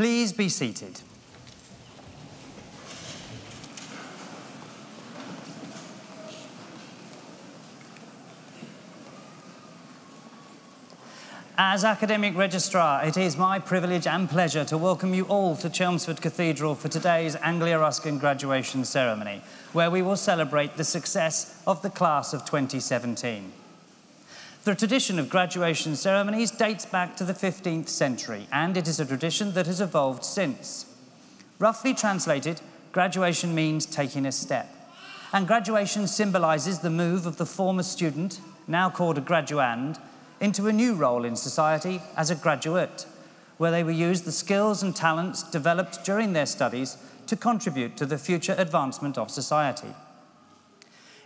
Please be seated. As Academic Registrar, it is my privilege and pleasure to welcome you all to Chelmsford Cathedral for today's Anglia Ruskin graduation ceremony, where we will celebrate the success of the class of 2017. The tradition of graduation ceremonies dates back to the 15th century, and it is a tradition that has evolved since. Roughly translated, graduation means taking a step, and graduation symbolises the move of the former student, now called a graduand, into a new role in society as a graduate, where they will use the skills and talents developed during their studies to contribute to the future advancement of society.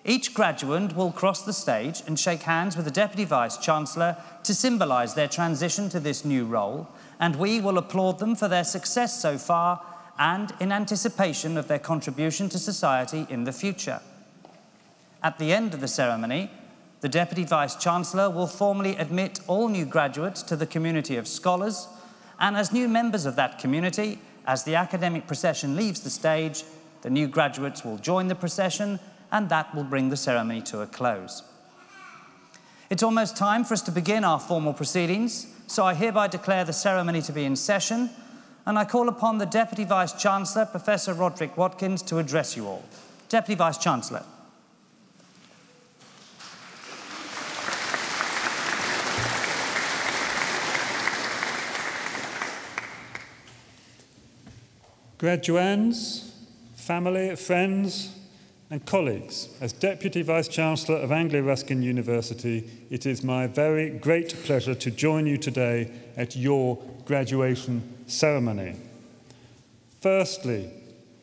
Each graduand will cross the stage and shake hands with the Deputy Vice-Chancellor to symbolise their transition to this new role, and we will applaud them for their success so far and in anticipation of their contribution to society in the future. At the end of the ceremony, the Deputy Vice-Chancellor will formally admit all new graduates to the community of scholars, and as new members of that community, as the academic procession leaves the stage, the new graduates will join the procession, and that will bring the ceremony to a close. It's almost time for us to begin our formal proceedings, so I hereby declare the ceremony to be in session, and I call upon the Deputy Vice-Chancellor, Professor Roderick Watkins, to address you all. Deputy Vice-Chancellor. Graduands, family, friends and colleagues, as Deputy Vice-Chancellor of Anglia Ruskin University, it is my very great pleasure to join you today at your graduation ceremony. Firstly,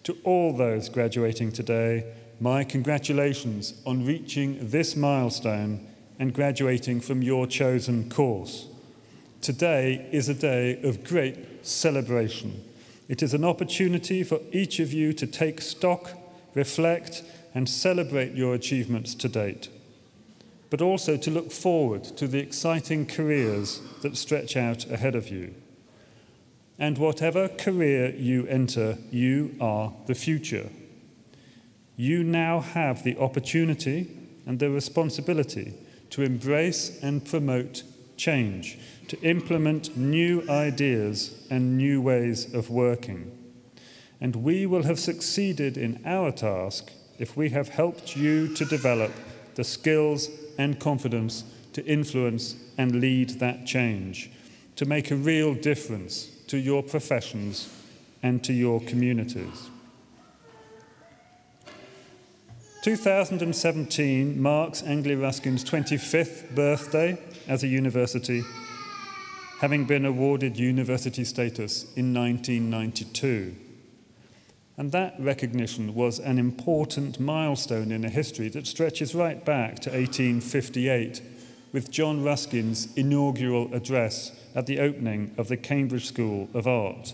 to all those graduating today, my congratulations on reaching this milestone and graduating from your chosen course. Today is a day of great celebration. It is an opportunity for each of you to take stock, reflect, and celebrate your achievements to date, but also to look forward to the exciting careers that stretch out ahead of you. And whatever career you enter, you are the future. You now have the opportunity and the responsibility to embrace and promote change, to implement new ideas and new ways of working. And we will have succeeded in our task if we have helped you to develop the skills and confidence to influence and lead that change, to make a real difference to your professions and to your communities. 2017 marks Anglia Ruskin's 25th birthday as a university, having been awarded university status in 1992. And that recognition was an important milestone in a history that stretches right back to 1858, with John Ruskin's inaugural address at the opening of the Cambridge School of Art.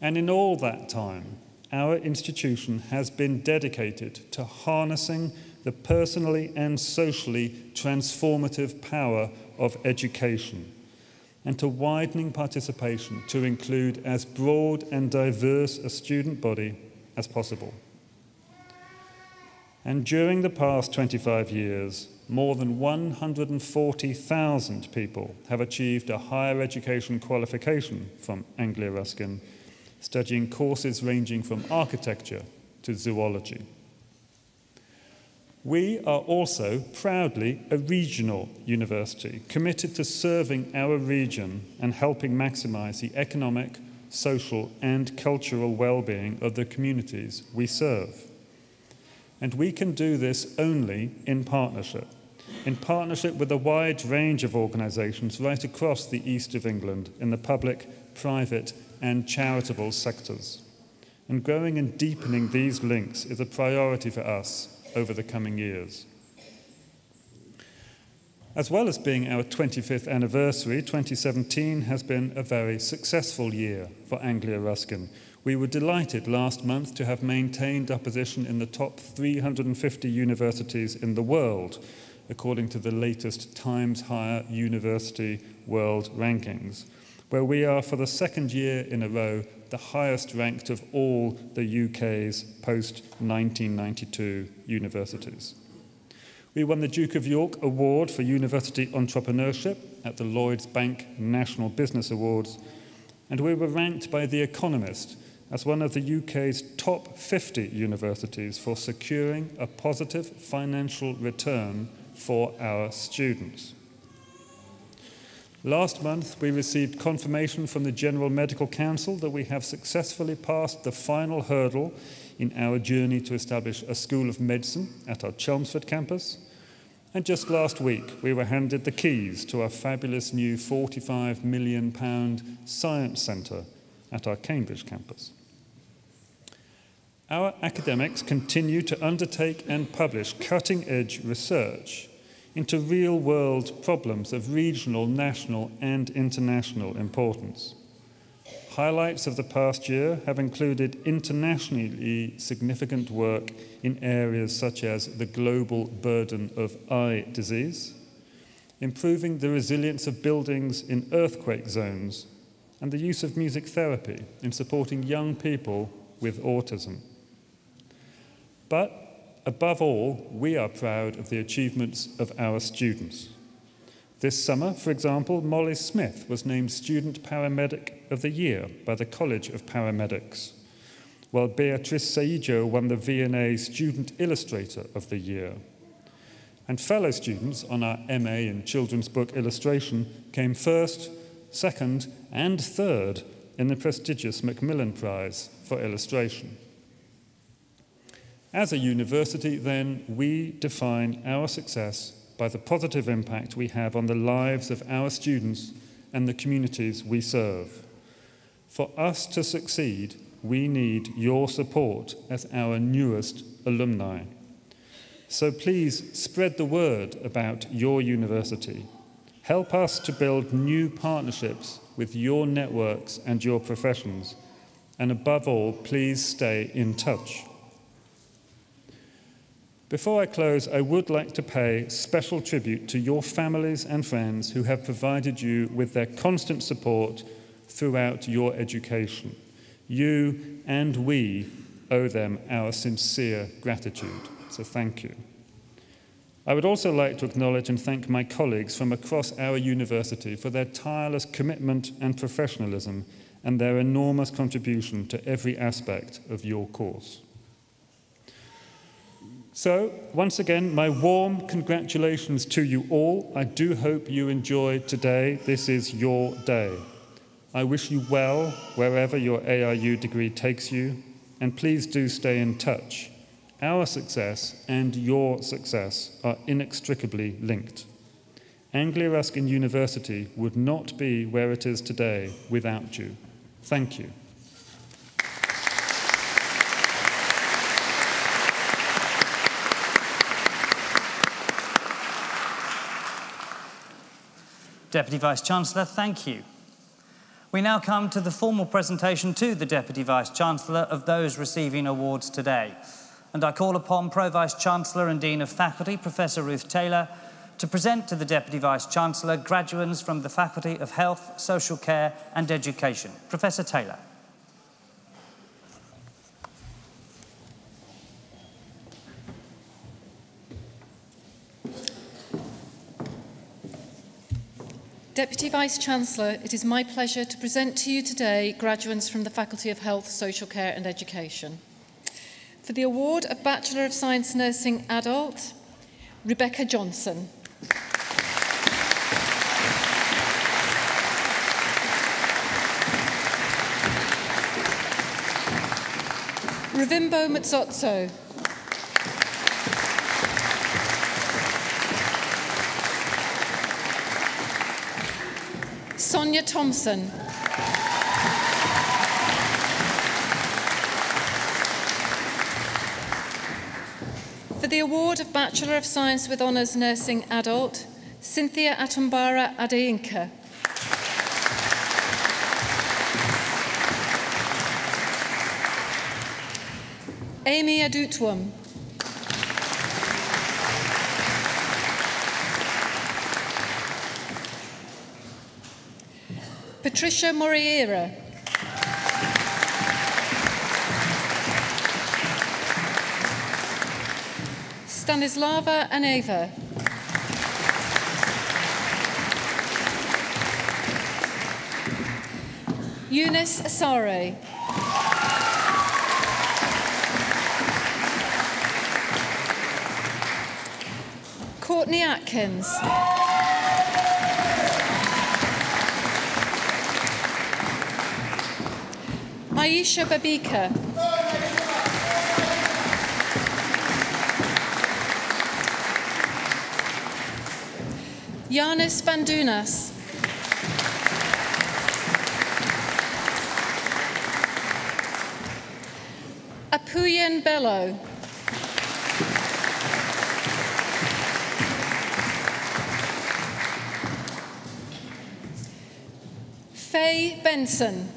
And in all that time, our institution has been dedicated to harnessing the personally and socially transformative power of education, and to widening participation to include as broad and diverse a student body as possible. And during the past 25 years, more than 140,000 people have achieved a higher education qualification from Anglia Ruskin, studying courses ranging from architecture to zoology. We are also proudly a regional university, committed to serving our region and helping maximise the economic, social and cultural well-being of the communities we serve. And we can do this only in partnership with a wide range of organisations right across the east of England in the public, private and charitable sectors. And growing and deepening these links is a priority for us over the coming years. As well as being our 25th anniversary, 2017 has been a very successful year for Anglia Ruskin. We were delighted last month to have maintained our position in the top 350 universities in the world, according to the latest Times Higher University World Rankings, where we are for the second year in a row the highest ranked of all the UK's post-1992 universities. We won the Duke of York Award for University Entrepreneurship at the Lloyds Bank National Business Awards, and we were ranked by The Economist as one of the UK's top 50 universities for securing a positive financial return for our students. Last month, we received confirmation from the General Medical Council that we have successfully passed the final hurdle in our journey to establish a School of Medicine at our Chelmsford campus. And just last week, we were handed the keys to our fabulous new £45 million science centre at our Cambridge campus. Our academics continue to undertake and publish cutting-edge research into real-world problems of regional, national and international importance. Highlights of the past year have included internationally significant work in areas such as the global burden of eye disease, improving the resilience of buildings in earthquake zones, and the use of music therapy in supporting young people with autism. But above all, we are proud of the achievements of our students. This summer, for example, Molly Smith was named Student Paramedic of the Year by the College of Paramedics, while Beatrice Saijo won the V&A Student Illustrator of the Year. And fellow students on our MA in Children's Book Illustration came first, second, and third in the prestigious Macmillan Prize for Illustration. As a university, then, we define our success by the positive impact we have on the lives of our students and the communities we serve. For us to succeed, we need your support as our newest alumni. So please spread the word about your university. Help us to build new partnerships with your networks and your professions. And above all, please stay in touch. Before I close, I would like to pay special tribute to your families and friends who have provided you with their constant support throughout your education. You and we owe them our sincere gratitude, so thank you. I would also like to acknowledge and thank my colleagues from across our university for their tireless commitment and professionalism and their enormous contribution to every aspect of your course. So, once again, my warm congratulations to you all. I do hope you enjoyed today. This is your day. I wish you well wherever your ARU degree takes you, and please do stay in touch. Our success and your success are inextricably linked. Anglia Ruskin University would not be where it is today without you. Thank you. Deputy Vice-Chancellor, thank you. We now come to the formal presentation to the Deputy Vice-Chancellor of those receiving awards today. And I call upon Pro-Vice-Chancellor and Dean of Faculty, Professor Ruth Taylor, to present to the Deputy Vice-Chancellor graduates from the Faculty of Health, Social Care and Education. Professor Taylor. Deputy Vice-Chancellor, it is my pleasure to present to you today graduates from the Faculty of Health, Social Care and Education. For the award of Bachelor of Science Nursing Adult, Rebecca Johnson. Ravimbo Matsotso. Sonia Thompson. For the award of Bachelor of Science with Honours Nursing Adult, Cynthia Atumbara Adeyinka. Amy Adutwam. Patricia Moreira. Stanislava Aneva. Eunice Asare. Courtney Atkins. Aisha Babika. Yanis Bandunas. Apuyen Bello. Faye Benson.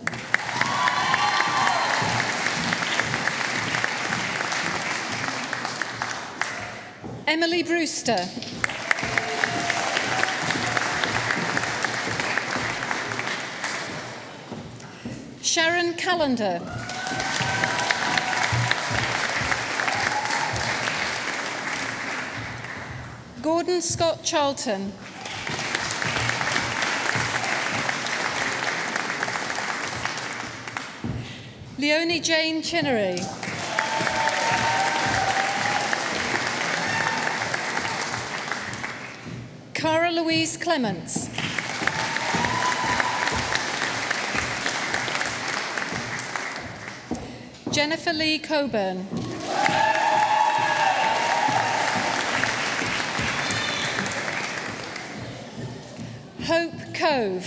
Emily Brewster. Sharon Callender. Gordon Scott Charlton. Leonie Jane Chinnery. Cara Louise Clements. Jennifer Lee Coburn. Hope Cove.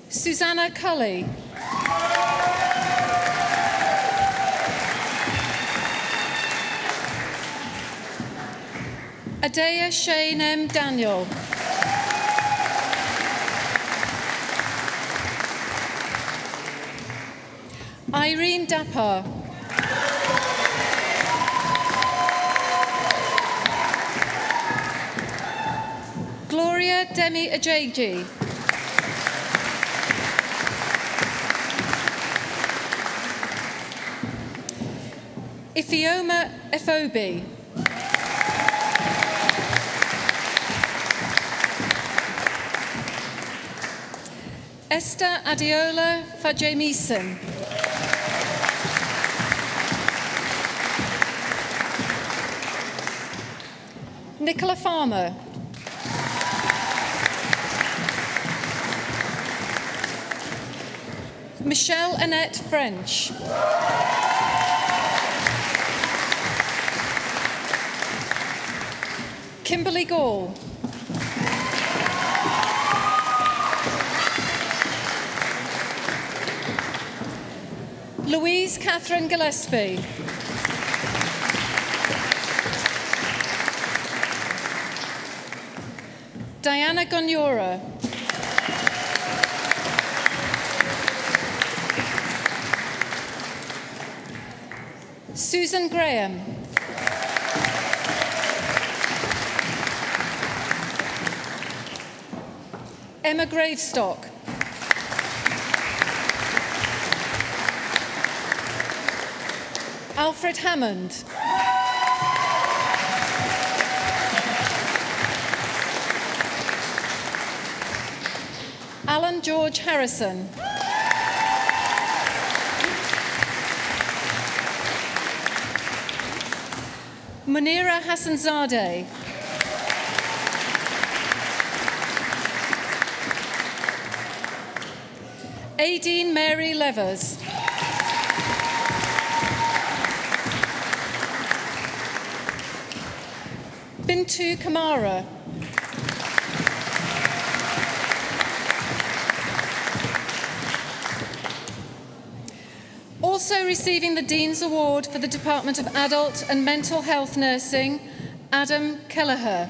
Susanna Cully. Adea Shane M. Daniel. Irene Dapar. Gloria Demi Ajeji. Ifioma Efobi. Esther Adiola Fajemison. Nicola Farmer. Michelle Annette French. Kimberly Gall. Louise Catherine Gillespie. Diana Gonyora. Susan Graham. Emma Gravestock. Alfred Hammond. Alan George Harrison. Munira Hassanzadeh. Aideen Mary Levers. Bintu Kamara. Also receiving the Dean's Award for the Department of Adult and Mental Health Nursing, Adam Kelleher.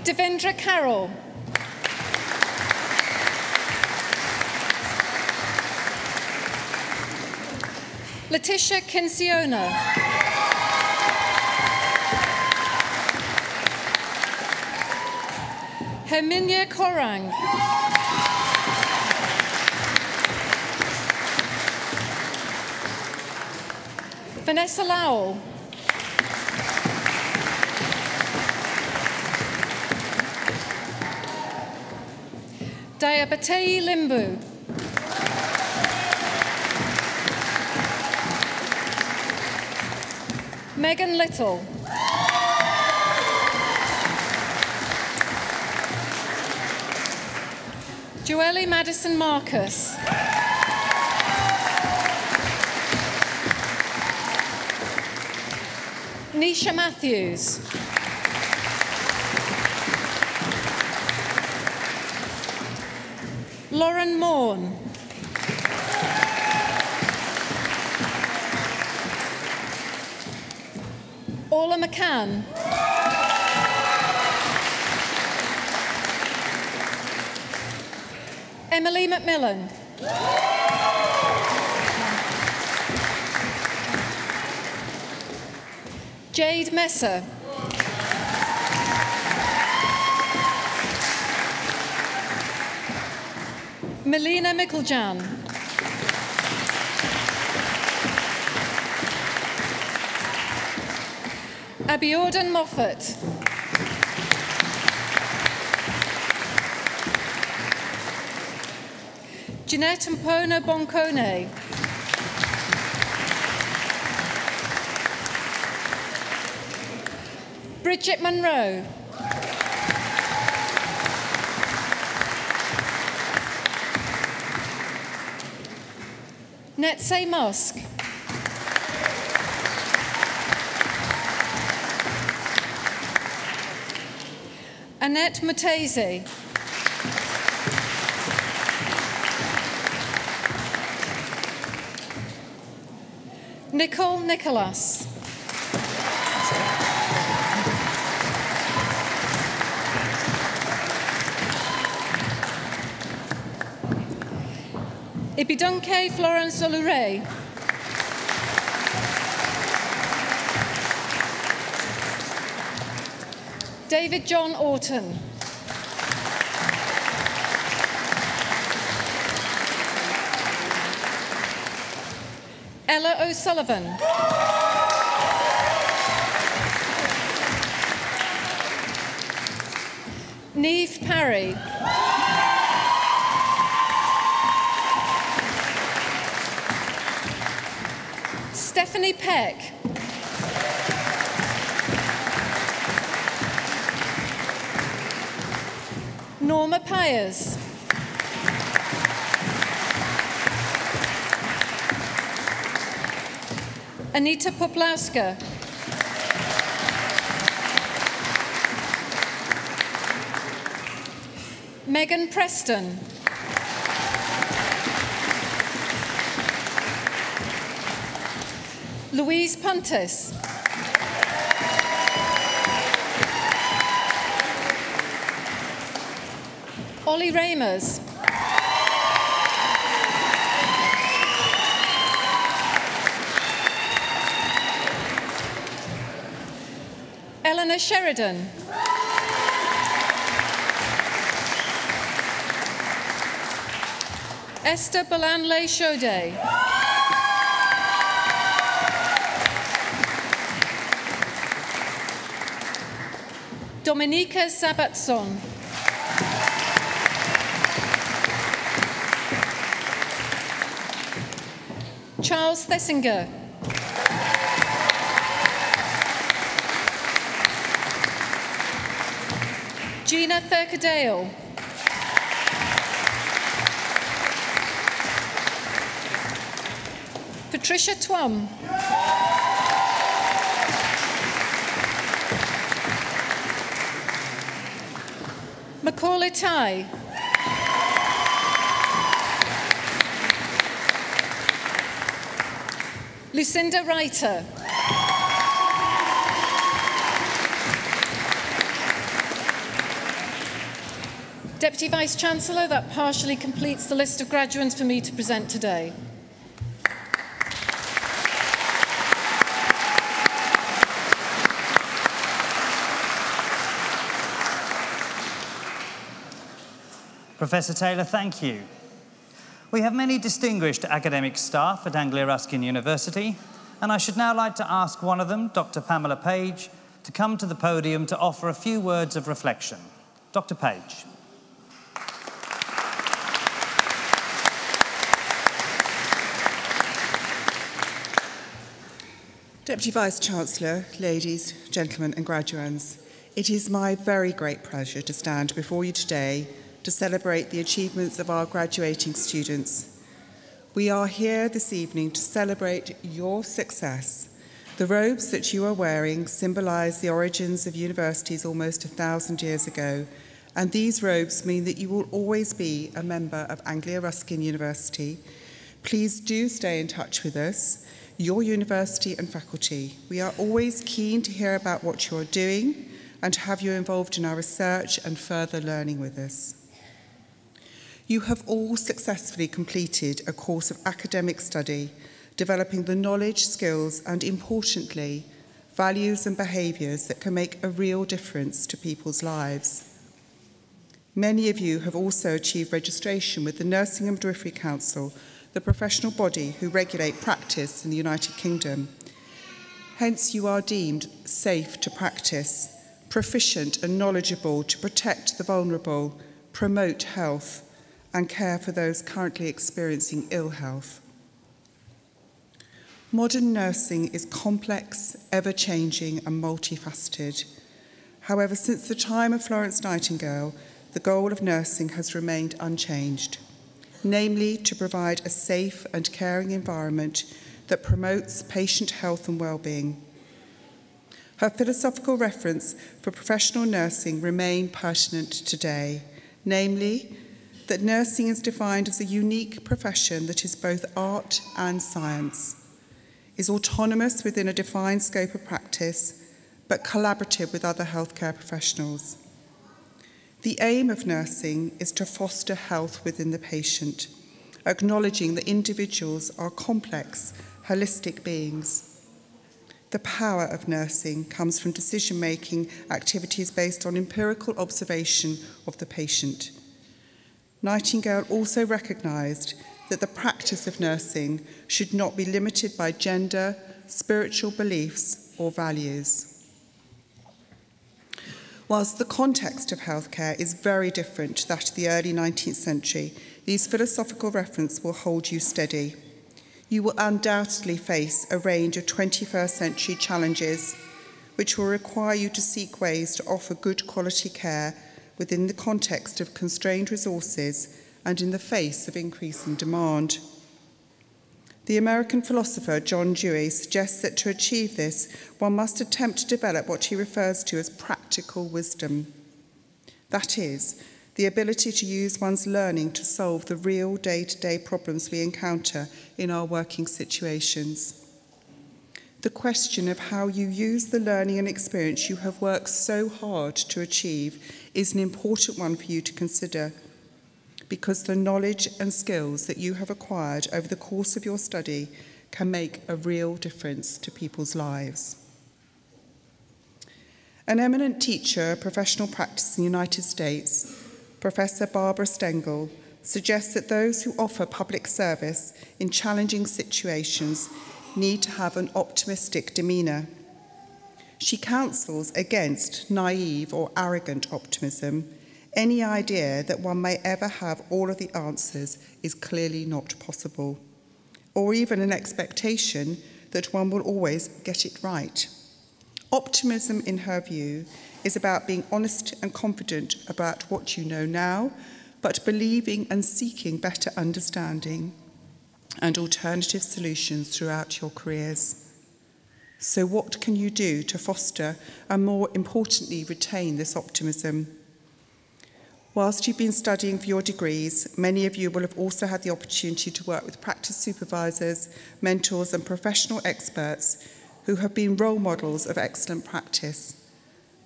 Devendra Carroll. Letitia Kinciona. Herminia Korang. Vanessa Lowell. Diabatei Limbu. Megan Little. Joelle Madison Marcus. Nisha Matthews. Lauren Morn. Orla McCann. Emily McMillan. Jade Messer. Melina Micklejan. Abiodun Moffat. Jeanette Mpona Boncone. Bridget Monroe. Netsay Musk. Annette Mutese. Nicole Nicholas. Ibidunke Florence Olure. David John Orton. Ella O'Sullivan. Neve Parry. Stephanie Peck. Norma Pyers. Anita Poplawska. Megan Preston. Louise Puntis. Ollie Ramers. Eleanor Sheridan. Esther Balanle Chaudet. Dominika Sabatson. Charles Thesinger. Gina Thurkadale. Patricia Twum. Macaulay Tai. Lucinda Reiter. Deputy Vice-Chancellor, that partially completes the list of graduates for me to present today. Professor Taylor, thank you. We have many distinguished academic staff at Anglia Ruskin University, and I should now like to ask one of them, Dr. Pamela Page, to come to the podium to offer a few words of reflection. Dr. Page. Deputy Vice-Chancellor, ladies, gentlemen and graduates, it is my very great pleasure to stand before you today to celebrate the achievements of our graduating students. We are here this evening to celebrate your success. The robes that you are wearing symbolise the origins of universities almost 1,000 years ago, and these robes mean that you will always be a member of Anglia Ruskin University. Please do stay in touch with us, your university and faculty. We are always keen to hear about what you are doing and to have you involved in our research and further learning with us. You have all successfully completed a course of academic study, developing the knowledge, skills, and importantly, values and behaviours that can make a real difference to people's lives. Many of you have also achieved registration with the Nursing and Midwifery Council, the professional body who regulate practice in the United Kingdom. Hence, you are deemed safe to practice, proficient and knowledgeable to protect the vulnerable, promote health, and care for those currently experiencing ill health. Modern nursing is complex, ever-changing, and multifaceted. However, since the time of Florence Nightingale, the goal of nursing has remained unchanged, namely to provide a safe and caring environment that promotes patient health and well-being. Her philosophical reference for professional nursing remain pertinent today, namely that nursing is defined as a unique profession that is both art and science, is autonomous within a defined scope of practice, but collaborative with other healthcare professionals. The aim of nursing is to foster health within the patient, acknowledging that individuals are complex, holistic beings. The power of nursing comes from decision-making activities based on empirical observation of the patient. Nightingale also recognised that the practice of nursing should not be limited by gender, spiritual beliefs, or values. Whilst the context of healthcare is very different to that of the early 19th century, these philosophical references will hold you steady. You will undoubtedly face a range of 21st century challenges which will require you to seek ways to offer good quality care within the context of constrained resources and in the face of increasing demand. The American philosopher John Dewey suggests that to achieve this, one must attempt to develop what he refers to as practical wisdom. That is, the ability to use one's learning to solve the real day-to-day problems we encounter in our working situations. The question of how you use the learning and experience you have worked so hard to achieve is an important one for you to consider, because the knowledge and skills that you have acquired over the course of your study can make a real difference to people's lives. An eminent teacher of professional practice in the United States, Professor Barbara Stengel, suggests that those who offer public service in challenging situations need to have an optimistic demeanour. She counsels against naive or arrogant optimism. Any idea that one may ever have all of the answers is clearly not possible, or even an expectation that one will always get it right. Optimism, in her view, is about being honest and confident about what you know now, but believing and seeking better understanding and alternative solutions throughout your careers. So what can you do to foster and, more importantly, retain this optimism? Whilst you've been studying for your degrees, many of you will have also had the opportunity to work with practice supervisors, mentors and professional experts who have been role models of excellent practice.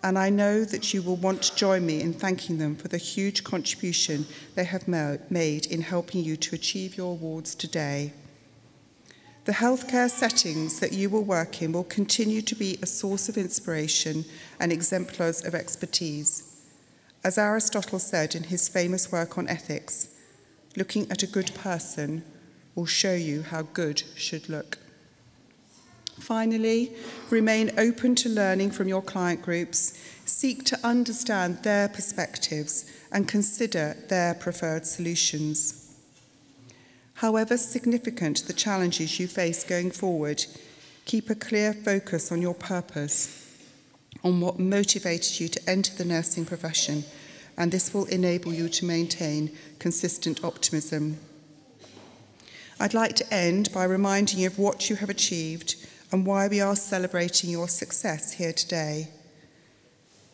And I know that you will want to join me in thanking them for the huge contribution they have made in helping you to achieve your awards today. The healthcare settings that you will work in will continue to be a source of inspiration and exemplars of expertise. As Aristotle said in his famous work on ethics, looking at a good person will show you how good should look. Finally, remain open to learning from your client groups, seek to understand their perspectives and consider their preferred solutions. However significant the challenges you face going forward, keep a clear focus on your purpose, on what motivated you to enter the nursing profession, and this will enable you to maintain consistent optimism. I'd like to end by reminding you of what you have achieved and why we are celebrating your success here today.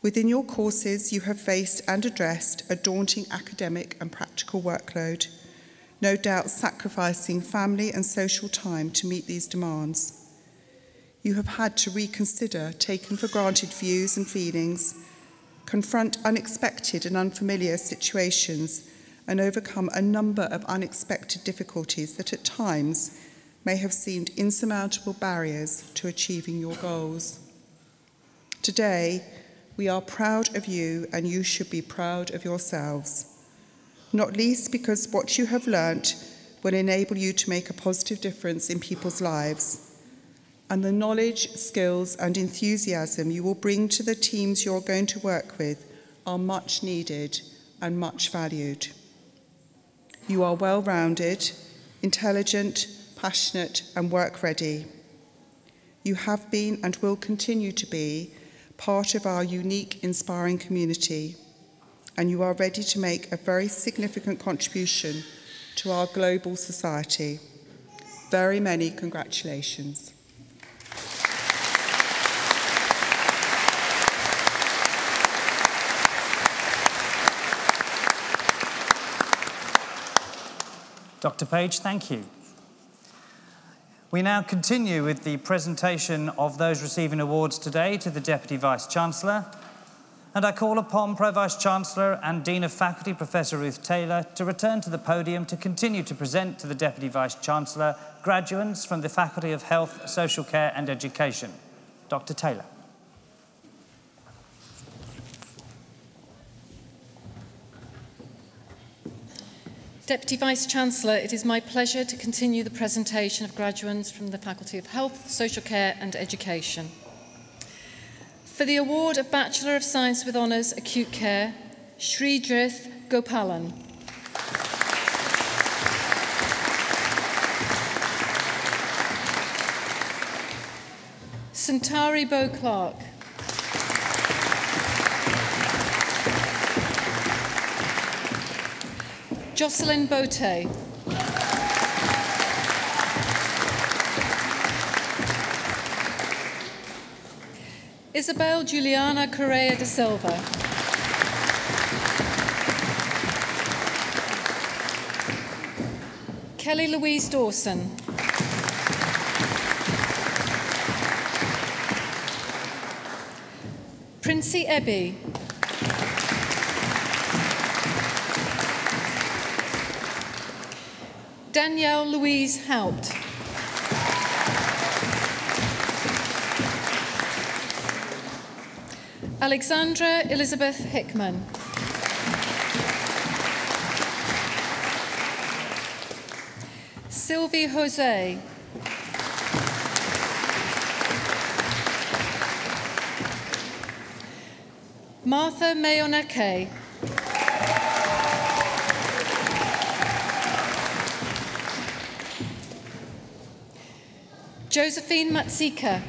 Within your courses, you have faced and addressed a daunting academic and practical workload, no doubt sacrificing family and social time to meet these demands. You have had to reconsider taken for granted views and feelings, confront unexpected and unfamiliar situations, and overcome a number of unexpected difficulties that at times may have seemed insurmountable barriers to achieving your goals. Today, we are proud of you, and you should be proud of yourselves, not least because what you have learnt will enable you to make a positive difference in people's lives, and the knowledge, skills and enthusiasm you will bring to the teams you're going to work with are much needed and much valued. You are well-rounded, intelligent, passionate and work-ready. You have been and will continue to be part of our unique, inspiring community, and you are ready to make a very significant contribution to our global society. Very many congratulations. Dr. Page, thank you. We now continue with the presentation of those receiving awards today to the Deputy Vice-Chancellor, and I call upon Pro-Vice-Chancellor and Dean of Faculty, Professor Ruth Taylor, to return to the podium to continue to present to the Deputy Vice-Chancellor graduates from the Faculty of Health, Social Care and Education. Dr. Taylor. Deputy Vice-Chancellor, it is my pleasure to continue the presentation of graduates from the Faculty of Health, Social Care and Education. For the award of Bachelor of Science with Honours Acute Care, Sridrith Gopalan. Santari Bo Clark. Jocelyn Bote. Isabel Juliana Correa de Silva. Kelly Louise Dawson. Princey Ebby. Danielle Louise Haupt. Alexandra Elizabeth Hickman. Sylvie Jose. Martha Mayoneke. Josephine Matsika.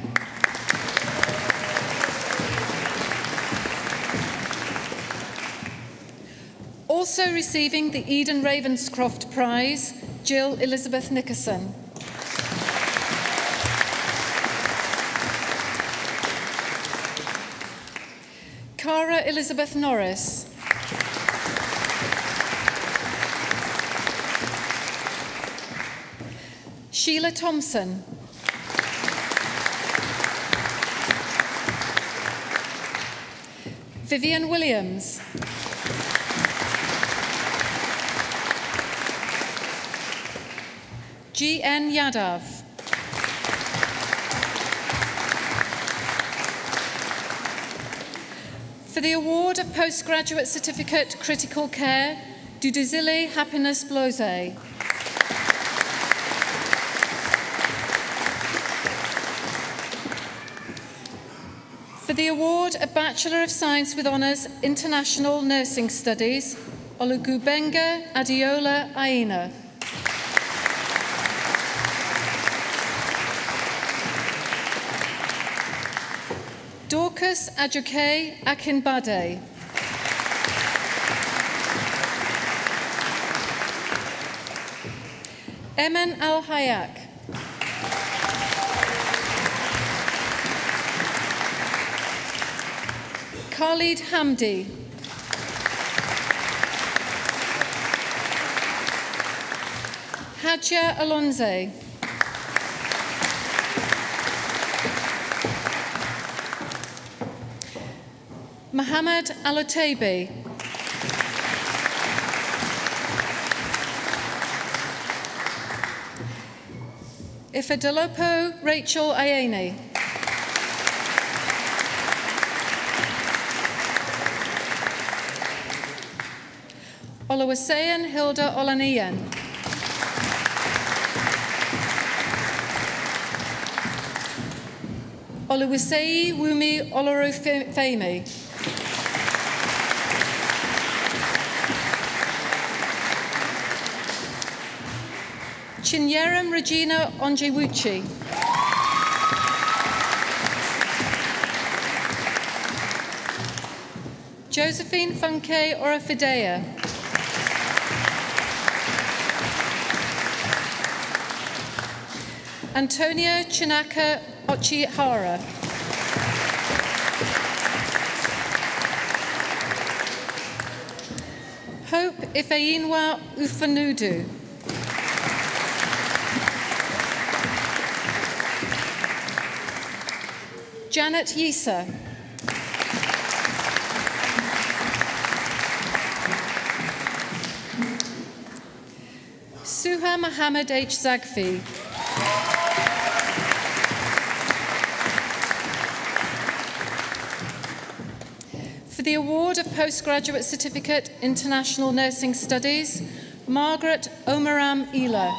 Also receiving the Eden Ravenscroft Prize, Jill Elizabeth Nickerson. Cara Elizabeth Norris. Sheila Thompson. Vivian Williams. G.N. Yadav. For the award of Postgraduate Certificate Critical Care, Dudizile Happiness Blose. For the award of Bachelor of Science with Honours International Nursing Studies, Olugubenga Adiola Aina. Dorcas Ajuke Akinbade. Eman Al-Hayak. Khalid Hamdi. Hadja Alonze. Mohammed Al-Otaibi. Ifedolopo Rachel Ayeni. Oluwaseyin Hilda Olaniyan. Oluwaseyi Wumi Olorofemi. Chinyerem Regina Onjewuchi. Josephine Funke Orafidea. Antonia Chinaka Ochihara. Hope Ifeyinwa Ufanudu. Janet Yisa. Suha Mohammed H. Zagfi. For the award of Postgraduate Certificate International Nursing Studies, Margaret Omaram Ela.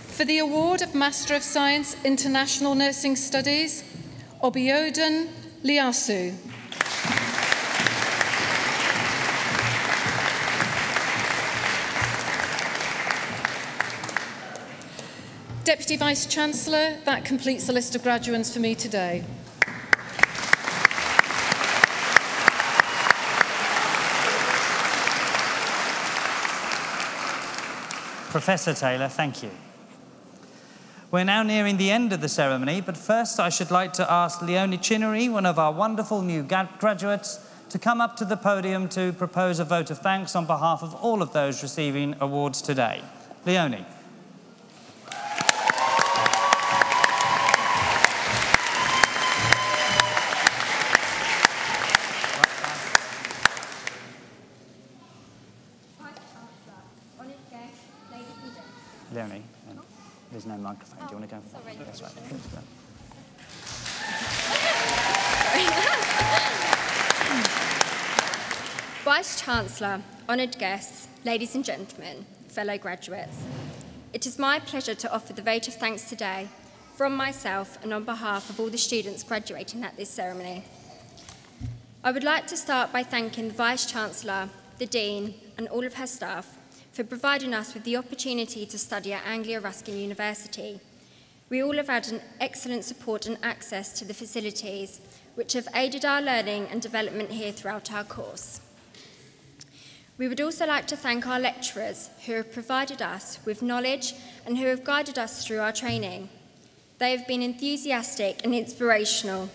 For the award of Master of Science International Nursing Studies, Obiodun Liasu. Deputy Vice-Chancellor, that completes the list of graduates for me today. Professor Taylor, thank you. We're now nearing the end of the ceremony, but first I should like to ask Leonie Chinnery, one of our wonderful new graduates, to come up to the podium to propose a vote of thanks on behalf of all of those receiving awards today. Leonie. Leonie, there's no microphone. Do you want to go? Sorry. That's right. Vice-Chancellor, honoured guests, ladies and gentlemen, fellow graduates, it is my pleasure to offer the vote of thanks today from myself and on behalf of all the students graduating at this ceremony. I would like to start by thanking the Vice-Chancellor, the Dean and all of her staff for providing us with the opportunity to study at Anglia Ruskin University. We all have had an excellent support and access to the facilities which have aided our learning and development here throughout our course. We would also like to thank our lecturers who have provided us with knowledge and who have guided us through our training. They have been enthusiastic and inspirational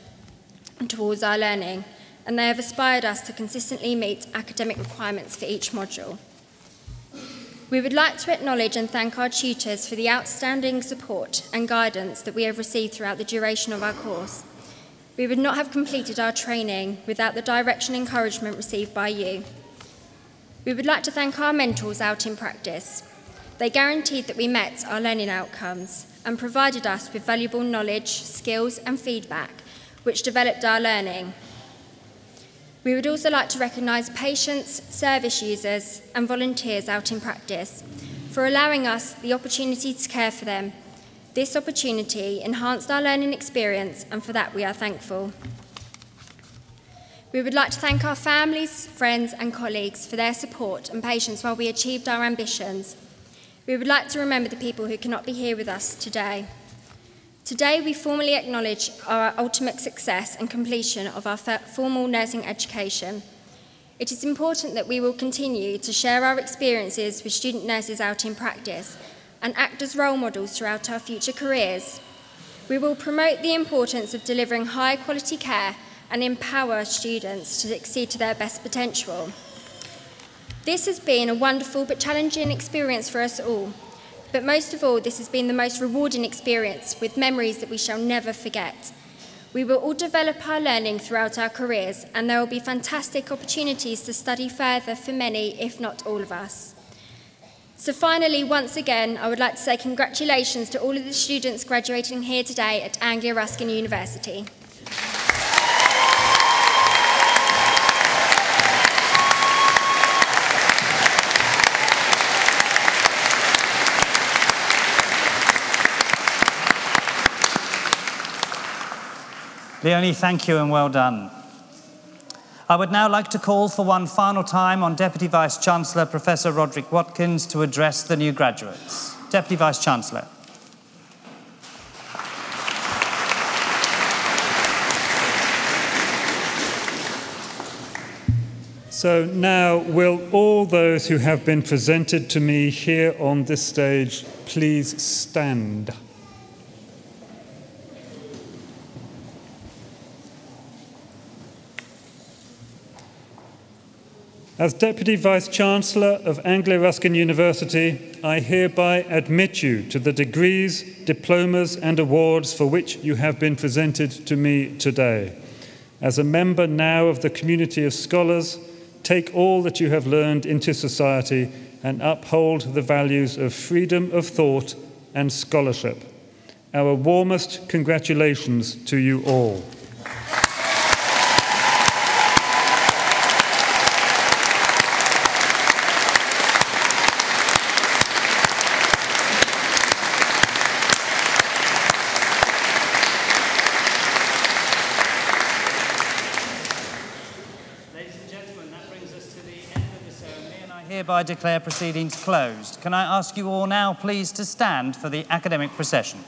towards our learning, and they have inspired us to consistently meet academic requirements for each module. We would like to acknowledge and thank our tutors for the outstanding support and guidance that we have received throughout the duration of our course. We would not have completed our training without the direction and encouragement received by you. We would like to thank our mentors out in practice. They guaranteed that we met our learning outcomes and provided us with valuable knowledge, skills and feedback, which developed our learning. We would also like to recognise patients, service users and volunteers out in practice for allowing us the opportunity to care for them. This opportunity enhanced our learning experience, and for that we are thankful. We would like to thank our families, friends and colleagues for their support and patience while we achieved our ambitions. We would like to remember the people who cannot be here with us today. Today we formally acknowledge our ultimate success and completion of our formal nursing education. It is important that we will continue to share our experiences with student nurses out in practice and act as role models throughout our future careers. We will promote the importance of delivering high quality care and empower students to succeed to their best potential. This has been a wonderful but challenging experience for us all, but most of all, this has been the most rewarding experience with memories that we shall never forget. We will all develop our learning throughout our careers, and there will be fantastic opportunities to study further for many, if not all of us. So finally, once again, I would like to say congratulations to all of the students graduating here today at Anglia Ruskin University. Leonie, thank you and well done. I would now like to call for one final time on Deputy Vice-Chancellor Professor Roderick Watkins to address the new graduates. Deputy Vice-Chancellor. So now, will all those who have been presented to me here on this stage please stand? As Deputy Vice-Chancellor of Anglia Ruskin University, I hereby admit you to the degrees, diplomas and awards for which you have been presented to me today. As a member now of the community of scholars, take all that you have learned into society and uphold the values of freedom of thought and scholarship. Our warmest congratulations to you all. Hereby declare proceedings closed. Can I ask you all now, please, to stand for the academic procession?